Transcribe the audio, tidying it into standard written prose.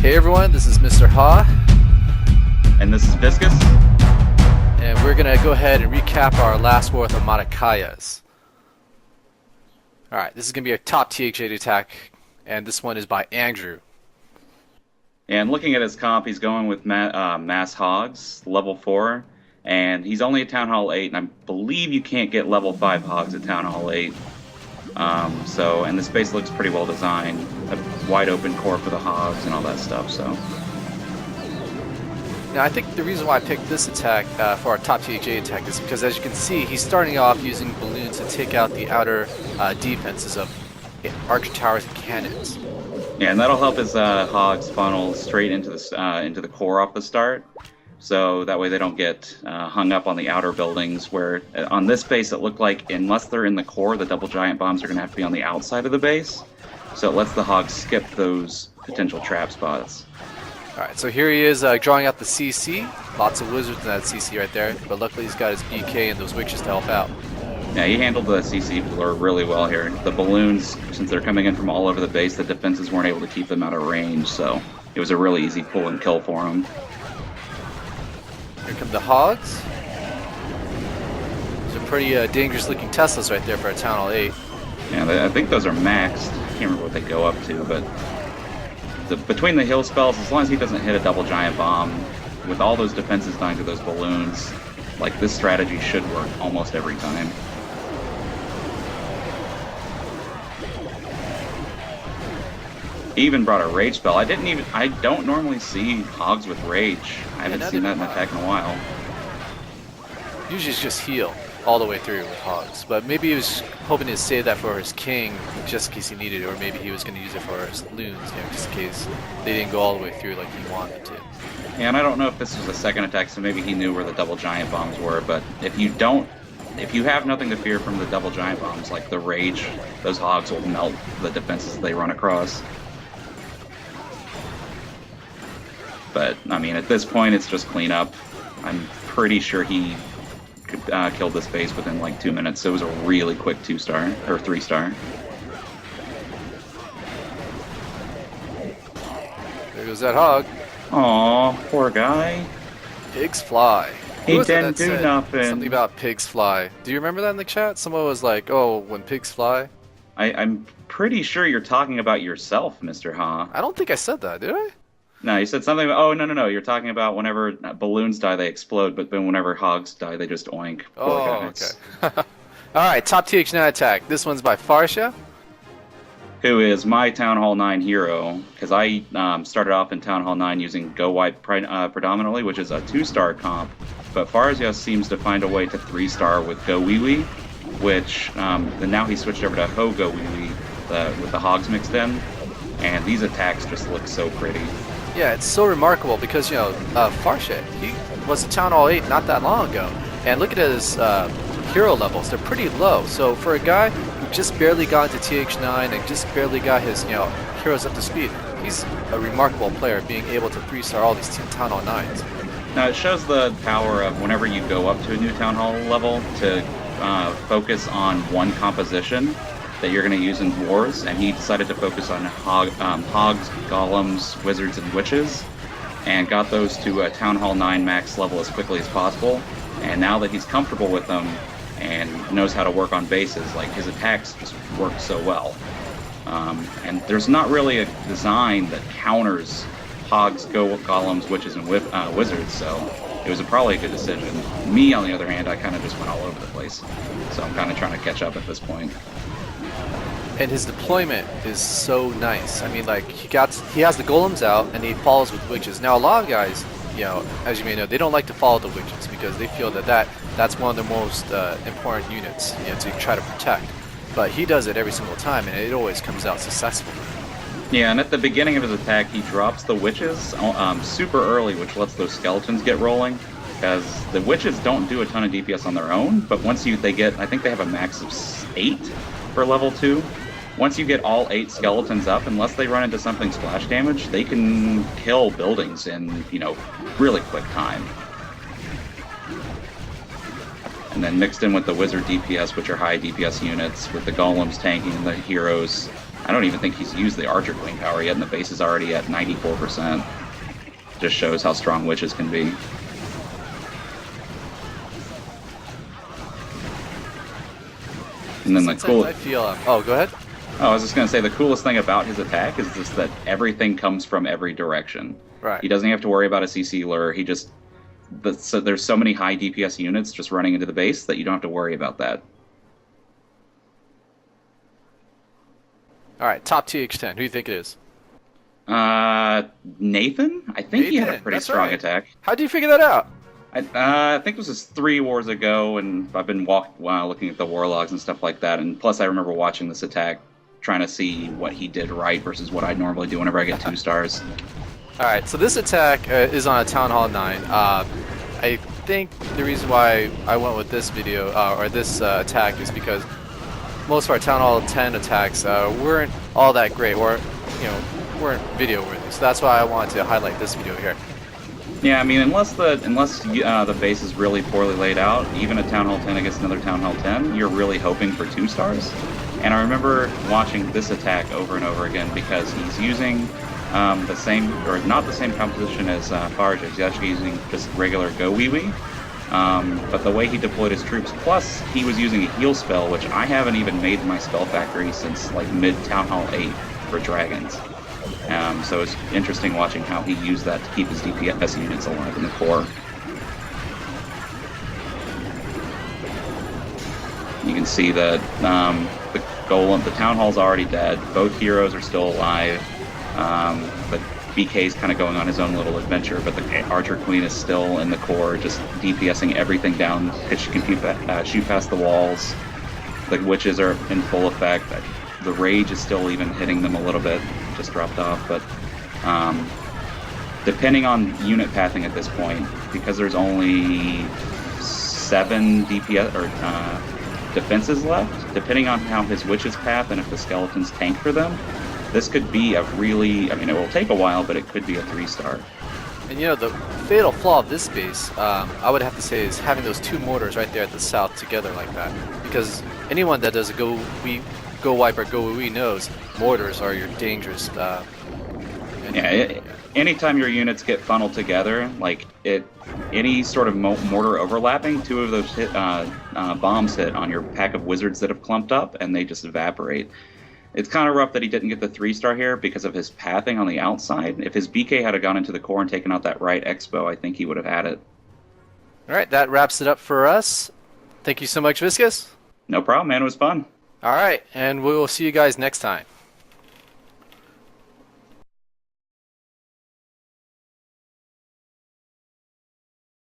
Hey everyone, this is Mr. Ha, And this is Viscus. and we're gonna go ahead and recap our last war with Omaticayas. Alright, this is gonna be a top TH8 attack, and this one is by Andrew. And looking at his comp, he's going with Mass Hogs, level 4. And he's only at Town Hall 8, and I believe you can't get level 5 Hogs at Town Hall 8. And this base looks pretty well designed. A wide open core for the Hogs and all that stuff, so. Now I think the reason why I picked this attack for our top TH8 attack is because, as you can see, he's starting off using balloons to take out the outer defenses of archer towers and cannons. Yeah, and that'll help his Hogs funnel straight into the core off the start. So that way they don't get hung up on the outer buildings, where on this base it looked like unless they're in the core, the double giant bombs are going to have to be on the outside of the base. So it lets the Hogs skip those potential trap spots. Alright, so here he is drawing out the CC. Lots of wizards in that CC right there, but luckily he's got his BK and those witches to help out. Yeah, he handled the CC blur really well here. The balloons, since they're coming in from all over the base, the defenses weren't able to keep them out of range, so it was a really easy pull and kill for him. Here come the Hogs. Those are pretty dangerous looking Teslas right there for a Town Hall 8. Yeah, I think those are maxed. I can't remember what they go up to, but between the heal spells, as long as he doesn't hit a double giant bomb, with all those defenses dying to those balloons, like, this strategy should work almost every time. He even brought a rage spell. I don't normally see Hogs with rage. I haven't seen that in attack in a while. Usually it's just heal all the way through with Hogs, but maybe he was hoping to save that for his king just in case he needed it, or maybe he was going to use it for his loons, just in case they didn't go all the way through like he wanted to. Yeah, and I don't know if this was a second attack, so maybe he knew where the double giant bombs were, but if you have nothing to fear from the double giant bombs, like the rage, those Hogs will melt the defenses they run across. But, I mean, at this point, it's just cleanup. I'm pretty sure he killed this base within like 2 minutes, so it was a really quick 2-star, or 3-star. There goes that Hog. Aw, poor guy. Pigs fly. He didn't do nothing. Something about pigs fly. Do you remember that in the chat? Someone was like, oh, when pigs fly? I'm pretty sure you're talking about yourself, Mr. Ha. I don't think I said that, did I? No, you said something about, oh, no, you're talking about whenever balloons die, they explode, but then whenever Hogs die, they just oink. Poor guys. Okay. Alright, top TH9 attack. This one's by Farsya. Who is my Town Hall 9 hero, because I started off in Town Hall 9 using GoWiWi predominantly, which is a 2-star comp, but Farsya seems to find a way to 3-star with GoWiWi, which now he switched over to HoGoWiWi with the Hogs mixed in, and these attacks just look so pretty. Yeah, it's so remarkable because, Farsya, he was a Town Hall 8 not that long ago, and look at his hero levels, they're pretty low. So for a guy who just barely got into TH9 and just barely got his, heroes up to speed, he's a remarkable player, being able to 3-star all these Town Hall 9s. Now it shows the power of whenever you go up to a new Town Hall level to focus on one composition that you're going to use in wars, and he decided to focus on Hogs, Golems, Wizards, and Witches, and got those to a Town Hall 9 max level as quickly as possible. And now that he's comfortable with them and knows how to work on bases, like, his attacks just work so well. And there's not really a design that counters Hogs, Golems, Witches, and Wizards, so it was probably a good decision. Me, on the other hand, I kind of just went all over the place, so I'm kind of trying to catch up at this point. And his deployment is so nice. I mean, like, he has the golems out and he follows with witches. Now a lot of guys, as you may know, they don't like to follow the witches because they feel that's one of the most important units, to try to protect. But he does it every single time, and it always comes out successful. Yeah, and at the beginning of his attack, he drops the witches super early, which lets those skeletons get rolling. Because the witches don't do a ton of DPS on their own, but once they get, I think they have a max of 8 for level 2. Once you get all 8 skeletons up, unless they run into something splash damage, they can kill buildings in, really quick time. And then mixed in with the wizard DPS, which are high DPS units, with the golems tanking the heroes, I don't even think he's used the Archer Queen power yet, and the base is already at 94%. Just shows how strong witches can be. And then the cool. I feel. Oh, go ahead. Oh, I was just gonna say the coolest thing about his attack is just that everything comes from every direction. Right. He doesn't have to worry about a CC lure. He just. So there's so many high DPS units just running into the base that you don't have to worry about that. All right, top TH10. Who do you think it is? Nathan? I think he had a Nathan, pretty that's strong right. attack. How do you figure that out? I think it was just 3 wars ago, and I've been looking at the war logs and stuff like that. And plus, I remember watching this attack, trying to see what he did right versus what I normally do whenever I get 2 stars. All right, so this attack is on a Town Hall 9. I think the reason why I went with this video or this attack is because most of our Town Hall 10 attacks weren't all that great, or weren't video worthy. So that's why I wanted to highlight this video here. Yeah, I mean, unless the base is really poorly laid out, even a Town Hall 10 against another Town Hall 10, you're really hoping for 2 stars. And I remember watching this attack over and over again because he's using the same, or not the same composition as Farsya. He's actually using just regular GoWiWi. But the way he deployed his troops, plus he was using a heal spell, which I haven't even made in my spell factory since like mid Town Hall 8 for dragons. So it's interesting watching how he used that to keep his DPS units alive in the core. You can see that the Golem, the Town Hall's already dead. Both heroes are still alive. But BK's kind of going on his own little adventure, but the Archer Queen is still in the core, just DPSing everything down because she can shoot past the walls. The witches are in full effect. The rage is still even hitting them a little bit, just dropped off, but depending on unit pathing at this point, because there's only 7 DPS or defenses left, depending on how his witches path and if the skeletons tank for them, this could be a really, I mean, it will take a while, but it could be a 3-star. And the fatal flaw of this base, I would have to say, is having those 2 mortars right there at the south together like that. Because anyone that does a GoWiWi or GoWiWi knows mortars are your dangerous. Anytime your units get funneled together, like any sort of mortar overlapping, 2 of those bombs hit on your pack of wizards that have clumped up, and they just evaporate. It's kind of rough that he didn't get the 3-star here because of his pathing on the outside. If his BK had gone into the core and taken out that right expo, I think he would have had it. All right, that wraps it up for us. Thank you so much, Viscus. No problem, man. It was fun. All right, and we will see you guys next time.